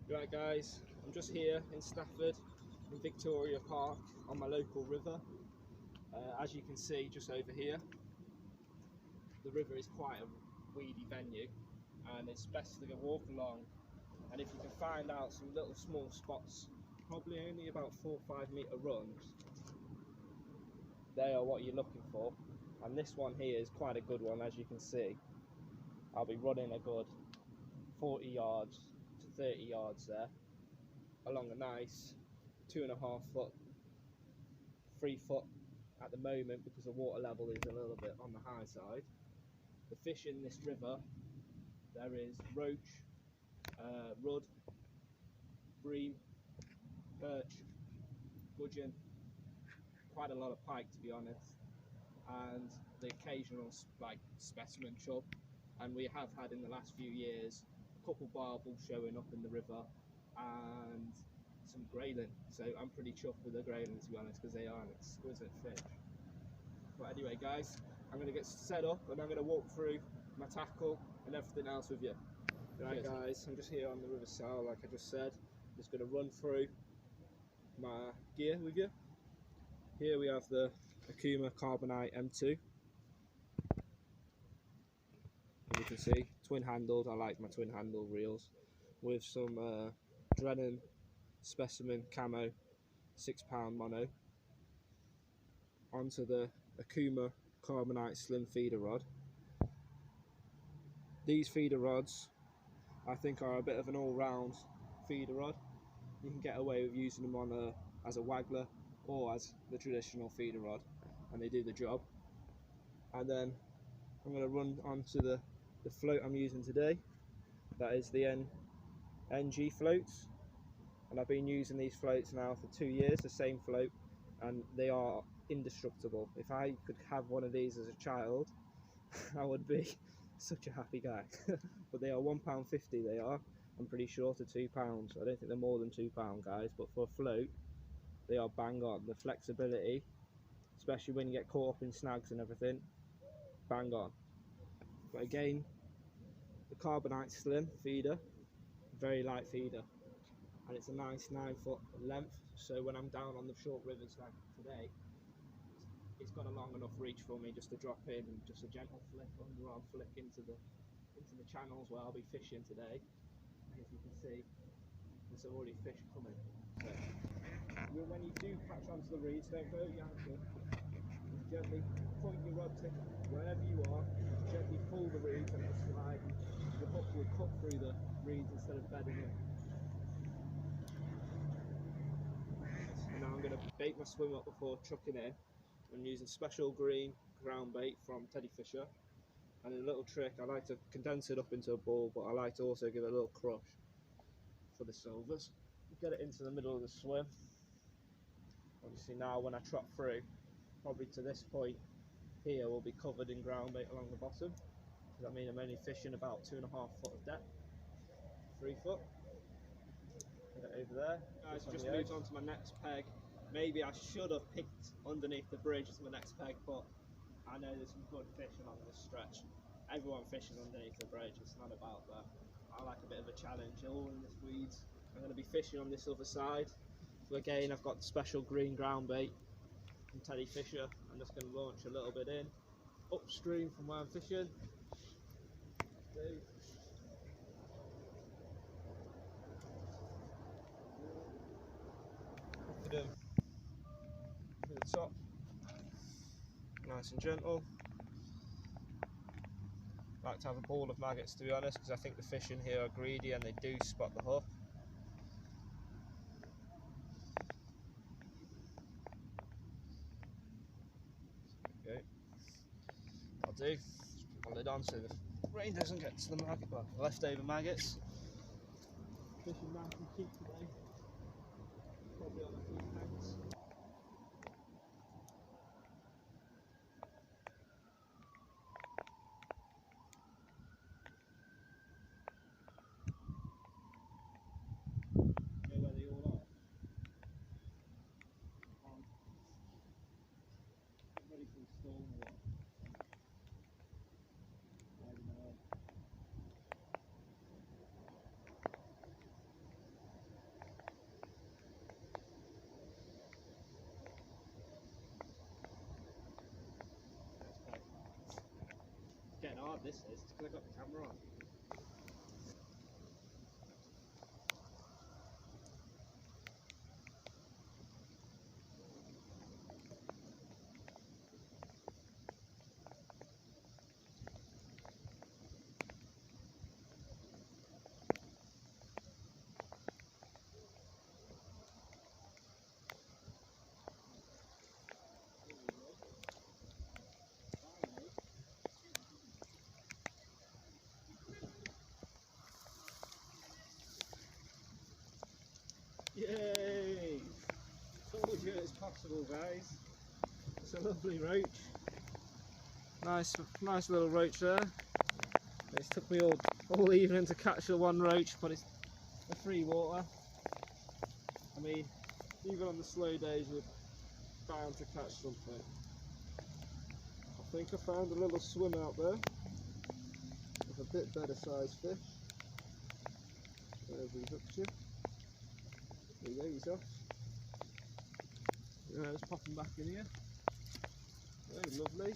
Right guys, I'm just here in Stafford in Victoria Park on my local river. As you can see just over here, the river is quite a weedy venue and it's best to go walk along, and if you can find out some little small spots, probably only about 4 or 5 metre runs, they are what you're looking for. And this one here is quite a good one. As you can see, I'll be running a good 40 yards to 30 yards there along a nice 2.5 foot, 3 foot at the moment, because the water level is a little bit on the high side. The fish in this river, there is roach, rudd, bream, perch, gudgeon, quite a lot of pike to be honest, and the occasional like specimen chub. And we have had in the last few years a couple barbels showing up in the river and some grayling, so I'm pretty chuffed with the grayling to be honest, because they are an exquisite fish. But anyway guys, I'm going to get set up and I'm going to walk through my tackle and everything else with you. Right guys, I'm just here on the River Sal, like I just said. I'm just going to run through my gear with you. Here we have the Okuma Carbonite M2. As you can see, twin handled. I like my twin handle reels with some Drennan Specimen Camo 6-pound mono onto the Okuma Carbonite Slim feeder rod. These feeder rods I think are a bit of an all-round feeder rod. You can get away with using them on as a waggler or as the traditional feeder rod, and they do the job. And then I'm going to run onto the float I'm using today. That is the NG floats, and I've been using these floats now for 2 years, the same float, and they are indestructible. If I could have one of these as a child, I would be such a happy guy. But they are £1.50, they are, I'm pretty sure, to £2. I don't think they're more than £2 guys, but for a float they are bang on. The flexibility, especially when you get caught up in snags and everything, bang on. But again, the Carbonite Slim feeder, very light feeder, and it's a nice 9-foot length, so when I'm down on the short rivers like today, it's got a long enough reach for me just to drop in and just a gentle flick, underarm flick into the channels where I'll be fishing today. And as you can see, there's already fish coming. So when you do catch onto the reeds, don't go yanking. Just gently point your rod to wherever you are, just gently pull the reeds and it'll slide. The hook will cut through the reeds instead of bedding in. And now I'm going to bait my swim up before chucking in. I'm using special green ground bait from Teddyfisher, and a little trick, I like to condense it up into a ball, but I like to also give it a little crush for the silvers. Get it into the middle of the swim. Obviously now when I trot through, probably to this point here will be covered in ground bait along the bottom. Does that mean I'm only fishing about 2.5 foot of depth, 3 foot? Get it over there. Guys, I've just moved on to my next peg. Maybe I should have picked underneath the bridge as my next peg, but I know there's some good fish along this stretch. Everyone fishing underneath the bridge, it's not about that. I like a bit of a challenge, all in this weeds. I'm going to be fishing on this other side. So again, I've got the special green ground bait from Teddyfisher. I'm just going to launch a little bit in, upstream from where I'm fishing. Look at them to the top, nice and gentle. I like to have a ball of maggots to be honest, because I think the fish in here are greedy and they do spot the hook. Okay, I'll do. Put my lid on so the rain doesn't get to the maggot, well, leftover maggots. Fishing nice and cheap today, probably on a few pence. You know where they all are? I'm ready for the storm or what? I don't know. this is, it's because I got the camera on. Yay! Told you it's possible, guys. It's a lovely roach. Nice little roach there. It's took me all evening to catch the one roach, but it's a free water. I mean, even on the slow days, you're bound to catch something. I think I found a little swim out there with a bit better sized fish. There's his hook chip. There you go, he's off. Yeah, let's pop him back in here. Very lovely.